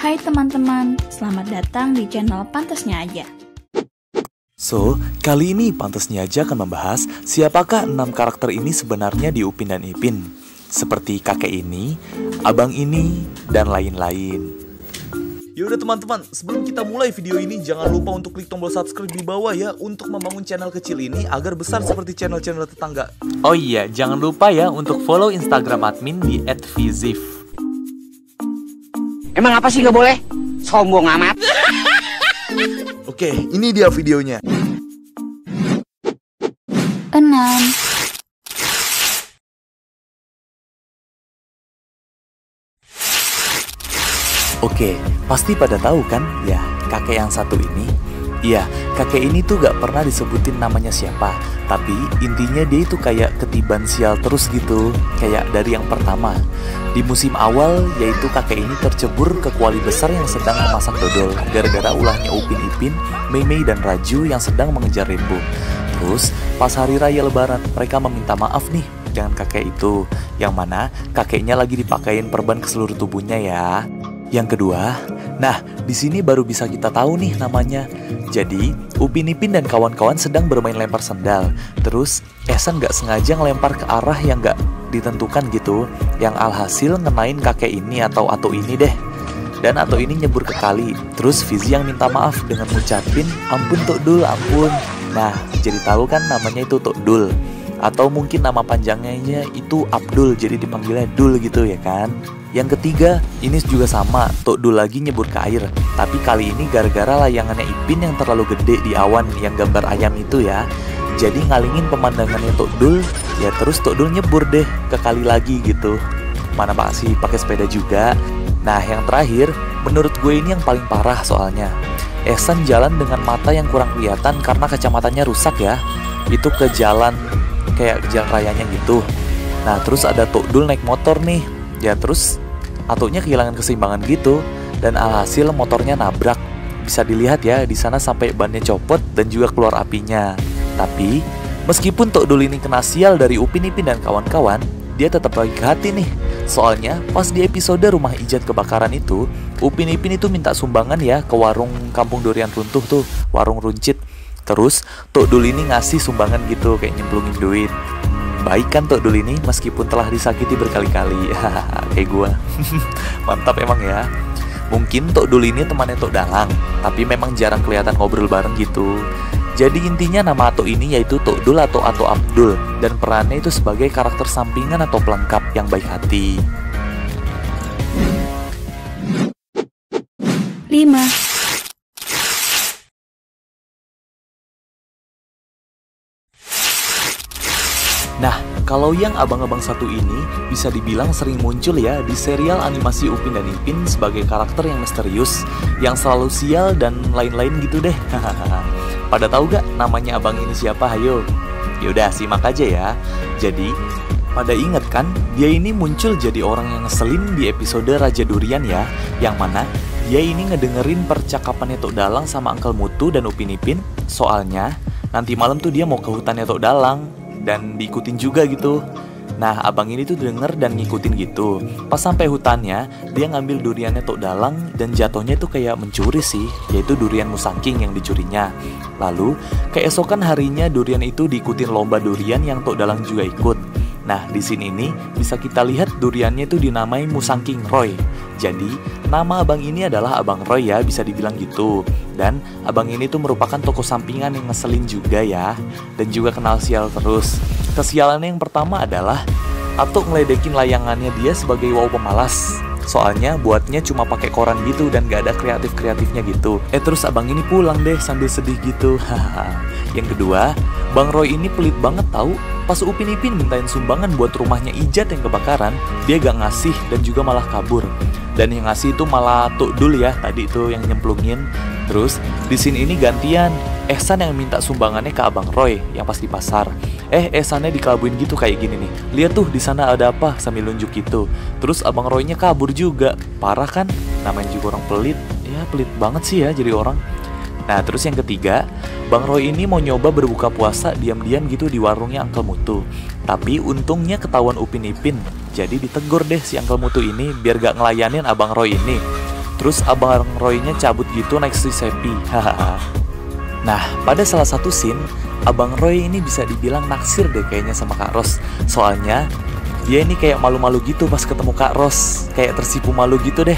Hai teman-teman, selamat datang di channel Pantasnya Aja. So, kali ini Pantasnya Aja akan membahas siapakah 6 karakter ini sebenarnya di Upin dan Ipin. Seperti kakek ini, abang ini, dan lain-lain. Yaudah teman-teman, sebelum kita mulai video ini, jangan lupa untuk klik tombol subscribe di bawah ya, untuk membangun channel kecil ini agar besar seperti channel-channel tetangga. Oh iya, jangan lupa ya untuk follow Instagram admin di @vizif. Emang apa sih nggak boleh? Sombong amat. Oke, ini dia videonya. 6. Oke, pasti pada tahu kan ya kakek yang satu ini? Iya, kakek ini tuh gak pernah disebutin namanya siapa, tapi intinya dia itu kayak ketiban sial terus gitu, kayak dari yang pertama. Di musim awal, yaitu kakek ini tercebur ke kuali besar yang sedang memasak dodol, gara-gara ulahnya Upin Ipin, Mei Mei dan Raju yang sedang mengejar Rainbow. Terus, pas hari raya lebaran, mereka meminta maaf nih dengan kakek itu, yang mana kakeknya lagi dipakein perban ke seluruh tubuhnya ya. Yang kedua, nah di sini baru bisa kita tahu nih namanya. Jadi Upin Ipin dan kawan-kawan sedang bermain lempar sendal. Terus Ehsan gak sengaja ngelempar ke arah yang gak ditentukan gitu, yang alhasil ngenain kakek ini atau Ato ini deh. Dan Ato ini nyebur ke kali. Terus Fizi yang minta maaf dengan ngucapin ampun Tok Dul, ampun. Nah jadi tahu kan namanya itu Tok Dul. Atau mungkin nama panjangnya itu Abdul, jadi dipanggilnya Dul gitu ya kan. Yang ketiga, ini juga sama, Tok Dul lagi nyebur ke air. Tapi kali ini gara-gara layangannya Ipin yang terlalu gede di awan yang gambar ayam itu ya. Jadi ngalingin pemandangannya Tok Dul, ya terus Tok Dul nyebur deh ke kali lagi gitu. Mana masih pakai sepeda juga. Nah yang terakhir, menurut gue ini yang paling parah soalnya. Ehsan jalan dengan mata yang kurang kelihatan karena kacamatanya rusak ya. Itu ke jalan kayak jalan rayanya gitu. Nah terus ada Tok Dul naik motor nih. Ya terus Atonya kehilangan keseimbangan gitu dan alhasil motornya nabrak. Bisa dilihat ya di sana sampai bannya copot dan juga keluar apinya. Tapi meskipun Tok Dul ini kena sial dari Upin Ipin dan kawan-kawan, dia tetap baik hati nih. Soalnya pas di episode rumah Ijat kebakaran itu, Upin Ipin itu minta sumbangan ya ke warung Kampung Durian Runtuh tuh, warung runcit. Terus Tok Dul ini ngasih sumbangan gitu kayak nyemplungin duit. Baik kan Tok Dul ini meskipun telah disakiti berkali-kali. Kayak gua. Mantap emang ya. Mungkin Tok Dul ini temannya Tok Dalang, tapi memang jarang kelihatan ngobrol bareng gitu. Jadi intinya nama Ato ini yaitu Tok Dul atau Ato Abdul, dan perannya itu sebagai karakter sampingan atau pelengkap yang baik hati. 5. Nah, kalau yang abang-abang satu ini bisa dibilang sering muncul ya di serial animasi Upin dan Ipin sebagai karakter yang misterius, yang selalu sial dan lain-lain gitu deh. Pada tahu gak namanya abang ini siapa? Hayo. Yaudah simak aja ya. Jadi, pada inget kan dia ini muncul jadi orang yang ngeselin di episode Raja Durian ya, yang mana dia ini ngedengerin percakapannya Tok Dalang sama Uncle Mutu dan Upin Ipin. Soalnya nanti malam tuh dia mau ke hutannya Tok Dalang dan diikutin juga gitu. Nah abang ini tuh denger dan ngikutin gitu. Pas sampai hutannya, dia ngambil duriannya Tok Dalang dan jatuhnya tuh kayak mencuri sih, yaitu durian musangking yang dicurinya. Lalu keesokan harinya durian itu diikutin lomba durian yang Tok Dalang juga ikut. Nah di sini nih bisa kita lihat duriannya itu dinamai Musangking Roy. Jadi nama abang ini adalah Abang Roy ya, bisa dibilang gitu. Dan abang ini tuh merupakan tokoh sampingan yang ngeselin juga ya, dan juga kenal sial terus. Kesialannya yang pertama adalah Ato ngeledekin layangannya dia sebagai wow pemalas. Soalnya buatnya cuma pakai koran gitu dan gak ada kreatif-kreatifnya gitu. Terus abang ini pulang deh sambil sedih gitu. Yang kedua, Bang Roy ini pelit banget tahu. Pas Upin Ipin mintain sumbangan buat rumahnya Ijat yang kebakaran, dia gak ngasih dan juga malah kabur. Dan yang ngasih itu malah Tok Dul ya, tadi itu yang nyemplungin. Terus di sini ini gantian, Ehsan yang minta sumbangannya ke Abang Roy yang pas di pasar. Ehsannya dikelabuin gitu kayak gini nih. Lihat tuh di sana ada apa, sambil nunjuk gitu. Terus Abang Roynya kabur juga. Parah kan? Namanya juga orang pelit. Ya pelit banget sih ya jadi orang. Nah terus yang ketiga, Bang Roy ini mau nyoba berbuka puasa diam-diam gitu di warungnya Uncle Mutu. Tapi untungnya ketahuan Upin Ipin. Jadi ditegur deh si Uncle Mutu ini biar gak ngelayanin Abang Roy ini. Terus Abang Roy-nya cabut gitu naik si Seppi. Nah, pada salah satu scene, Abang Roy ini bisa dibilang naksir deh kayaknya sama Kak Ros. Soalnya dia ini kayak malu-malu gitu pas ketemu Kak Ros, kayak tersipu malu gitu deh.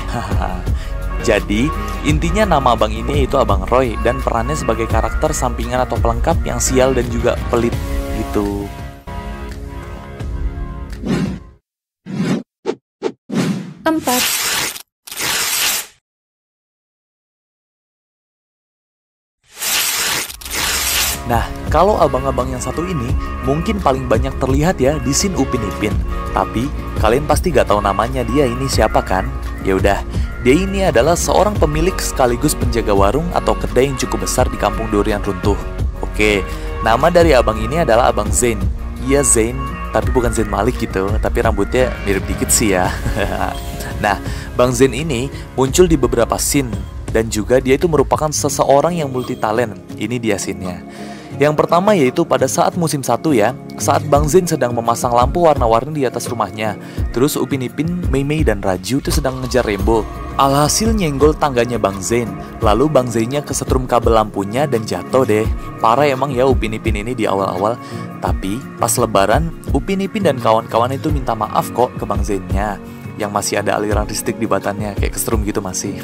Jadi, intinya nama abang ini yaitu Abang Roy dan perannya sebagai karakter sampingan atau pelengkap yang sial dan juga pelit gitu. Empat. Nah, kalau abang-abang yang satu ini mungkin paling banyak terlihat ya di scene Upin Ipin. Tapi kalian pasti gak tahu namanya dia ini siapa kan? Ya udah, dia ini adalah seorang pemilik sekaligus penjaga warung atau kedai yang cukup besar di kampung Durian Runtuh. Oke, nama dari abang ini adalah Abang Zain. Iya Zain, tapi bukan Zain Malik gitu, tapi rambutnya mirip dikit sih ya. Nah, Bang Zain ini muncul di beberapa scene dan juga dia itu merupakan seseorang yang multi talent. Ini dia scene-nya. Yang pertama yaitu pada saat musim 1 ya, saat Bang Zain sedang memasang lampu warna-warni di atas rumahnya. Terus Upin Ipin, Mei Mei, dan Raju itu sedang ngejar Rembo. Alhasil nyenggol tangganya Bang Zain. Lalu Bang Zainnya kesetrum kabel lampunya dan jatuh deh. Parah emang ya Upin Ipin ini di awal-awal. Tapi pas lebaran, Upin Ipin dan kawan-kawan itu minta maaf kok ke Bang Zainnya, yang masih ada aliran listrik di batannya, kayak kesetrum gitu masih.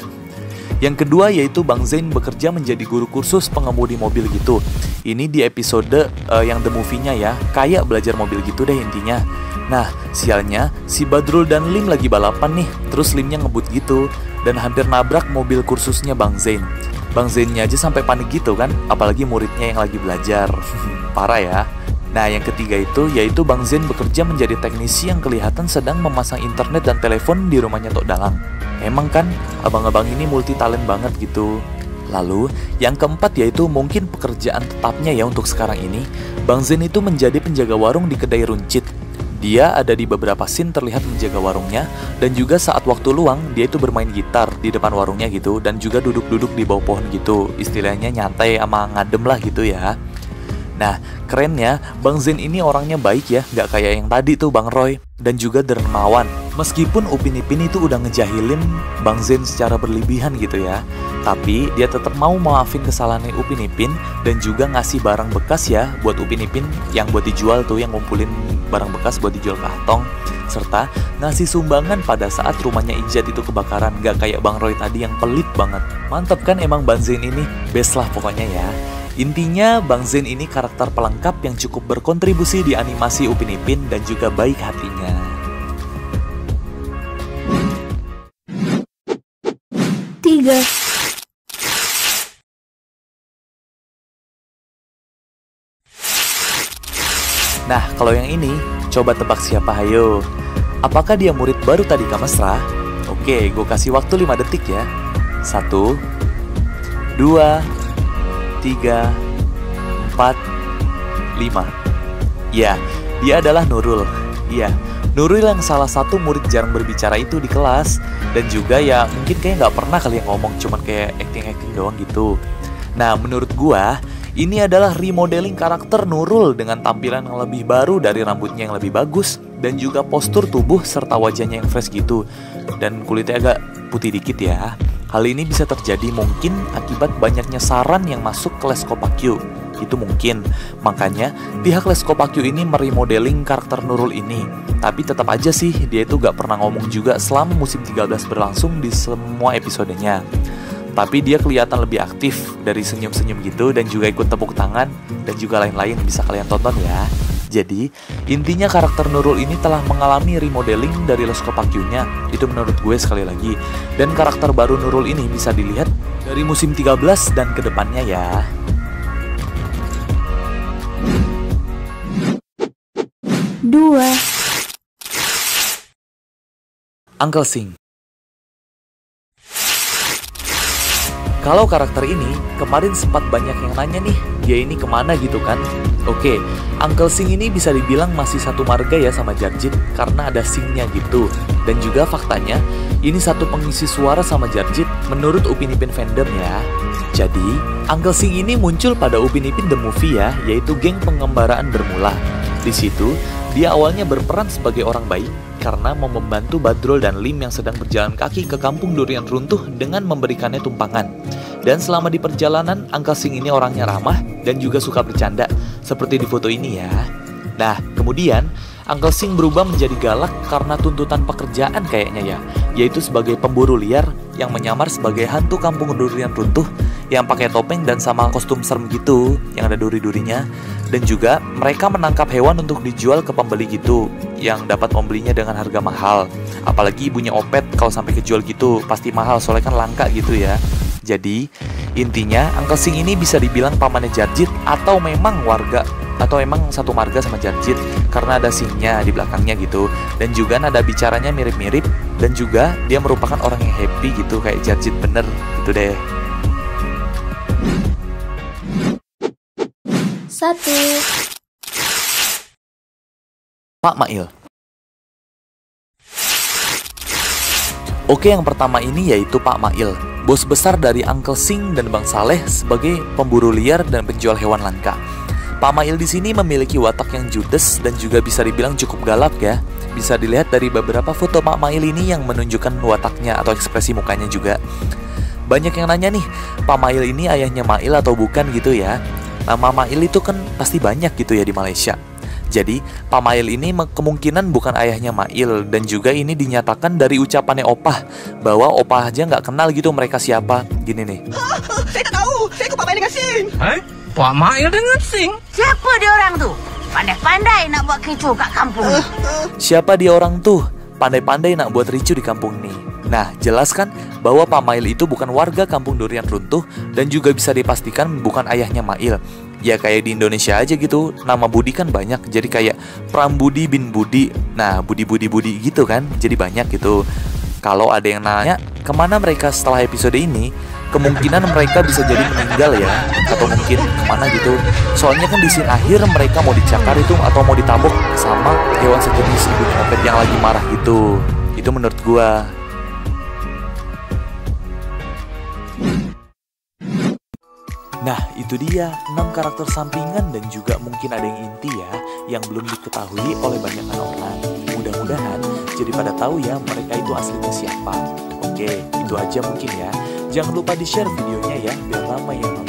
Yang kedua yaitu Bang Zain bekerja menjadi guru kursus pengemudi mobil gitu. Ini di episode yang The Movie-nya ya, kayak belajar mobil gitu deh intinya. Nah, sialnya si Badrul dan Lim lagi balapan nih, terus Limnya ngebut gitu dan hampir nabrak mobil kursusnya Bang Zain. Bang Zainnya aja sampai panik gitu kan, apalagi muridnya yang lagi belajar. Parah ya. Nah, yang ketiga itu yaitu Bang Zain bekerja menjadi teknisi yang kelihatan sedang memasang internet dan telepon di rumahnya Tok Dalang. Emang kan abang-abang ini multi talent banget gitu. Lalu yang keempat yaitu mungkin pekerjaan tetapnya ya untuk sekarang ini. Bang Zain itu menjadi penjaga warung di kedai runcit. Dia ada di beberapa scene terlihat menjaga warungnya. Dan juga saat waktu luang dia itu bermain gitar di depan warungnya gitu. Dan juga duduk-duduk di bawah pohon gitu. Istilahnya nyantai sama ngadem lah gitu ya. Nah, kerennya Bang Zain ini orangnya baik ya, gak kayak yang tadi tuh Bang Roy, dan juga dermawan. Meskipun Upin Ipin itu udah ngejahilin Bang Zain secara berlebihan gitu ya, tapi dia tetap mau maafin kesalahannya Upin Ipin dan juga ngasih barang bekas ya buat Upin Ipin yang buat dijual tuh, yang ngumpulin barang bekas buat dijual ke Hatong, serta ngasih sumbangan pada saat rumahnya Ijat itu kebakaran. Gak kayak Bang Roy tadi yang pelit banget. Mantap kan emang Bang Zain ini, best lah pokoknya ya. Intinya Bang Zain ini karakter pelengkap yang cukup berkontribusi di animasi Upin Ipin dan juga baik hatinya. Tiga. Nah, kalau yang ini, coba tebak siapa hayo. Apakah dia murid baru tadi Kak Mesra? Oke, gue kasih waktu 5 detik ya. 1, 2, 3, 4, 5. Ya, dia adalah Nurul. Iya, Nurul yang salah satu murid jarang berbicara itu di kelas. Dan juga ya mungkin kayak gak pernah kali yang ngomong, cuman kayak acting-acting doang gitu. Nah, menurut gua ini adalah remodeling karakter Nurul dengan tampilan yang lebih baru dari rambutnya yang lebih bagus dan juga postur tubuh serta wajahnya yang fresh gitu. Dan kulitnya agak putih dikit ya. Hal ini bisa terjadi mungkin akibat banyaknya saran yang masuk ke Les Kopakyu. Itu mungkin. Makanya pihak Les Kopakyu ini meremodeling karakter Nurul ini. Tapi tetap aja sih dia itu gak pernah ngomong juga selama musim 13 berlangsung di semua episodenya. Tapi dia kelihatan lebih aktif dari senyum-senyum gitu dan juga ikut tepuk tangan dan juga lain-lain, bisa kalian tonton ya. Jadi, intinya karakter Nurul ini telah mengalami remodeling dari Les Kopakyu-nya. Itu menurut gue sekali lagi. Dan karakter baru Nurul ini bisa dilihat dari musim 13 dan kedepannya ya. Dua. Uncle Sing. Kalau karakter ini, kemarin sempat banyak yang nanya nih, dia ini kemana gitu kan? Oke, Uncle Sing ini bisa dibilang masih satu marga ya sama Jarjit, karena ada Sing-nya gitu. Dan juga faktanya, ini satu pengisi suara sama Jarjit menurut Upin Ipin fandom ya. Jadi, Uncle Sing ini muncul pada Upin Ipin The Movie ya, yaitu geng pengembaraan bermula. Di situ, Dia awalnya berperan sebagai orang baik karena mau membantu Badrul dan Lim yang sedang berjalan kaki ke kampung durian runtuh dengan memberikannya tumpangan. Dan selama di perjalanan, Uncle Sing ini orangnya ramah dan juga suka bercanda, seperti di foto ini ya. Nah, kemudian Uncle Sing berubah menjadi galak karena tuntutan pekerjaan kayaknya ya, yaitu sebagai pemburu liar yang menyamar sebagai hantu kampung durian runtuh yang pakai topeng dan sama kostum serem gitu, yang ada duri-durinya. Dan juga mereka menangkap hewan untuk dijual ke pembeli gitu, yang dapat membelinya dengan harga mahal. Apalagi ibunya Opet kalau sampai kejual gitu, pasti mahal soalnya kan langka gitu ya. Jadi, intinya Uncle Sing ini bisa dibilang pamannya Jarjit atau memang warga atau emang satu marga sama Jarjit karena ada singnya di belakangnya gitu, dan juga nada bicaranya mirip-mirip, dan juga dia merupakan orang yang happy gitu kayak Jarjit bener gitu deh. 1. Pak Mail. Oke, yang pertama ini yaitu Pak Mail, bos besar dari Uncle Sing dan Bang Saleh sebagai pemburu liar dan penjual hewan langka. Pak Mail di sini memiliki watak yang judes dan juga bisa dibilang cukup galak ya. Bisa dilihat dari beberapa foto Pak Mail ini yang menunjukkan wataknya atau ekspresi mukanya juga. Banyak yang nanya nih, Pak Mail ini ayahnya Mail atau bukan gitu ya. Nama Mail itu kan pasti banyak gitu ya di Malaysia. Jadi, Pak Mail ini kemungkinan bukan ayahnya Mail, dan juga ini dinyatakan dari ucapannya Opah, bahwa Opah aja nggak kenal gitu mereka siapa. Gini nih. Saya tak tahu, saya ikut Pak Mail dengan Sing. Pak Mail dengan Sing? Siapa dia orang tuh? Pandai-pandai nak buat kecoh kat kampung ni. Siapa dia orang tuh? Pandai-pandai nak buat ricu di kampung ini. Nah, jelas kan bahwa Pak Mail itu bukan warga kampung durian runtuh, dan juga bisa dipastikan bukan ayahnya Mail. Ya kayak di Indonesia aja gitu, nama Budi kan banyak, jadi kayak Prambudi bin Budi. Nah, Budi gitu kan, jadi banyak gitu. Kalau ada yang nanya kemana mereka setelah episode ini, kemungkinan mereka bisa jadi meninggal ya, atau mungkin kemana gitu. Soalnya kan di scene akhir mereka mau dicakar itu atau mau ditabok sama hewan sejenis ibunya Opet yang lagi marah gitu. Itu menurut gua. Nah, itu dia 6 karakter sampingan dan juga mungkin ada yang inti ya, yang belum diketahui oleh banyak orang. Mudah-mudahan jadi pada tahu ya mereka itu aslinya siapa. Oke, itu aja mungkin ya. Jangan lupa di-share videonya ya, biar ramai yang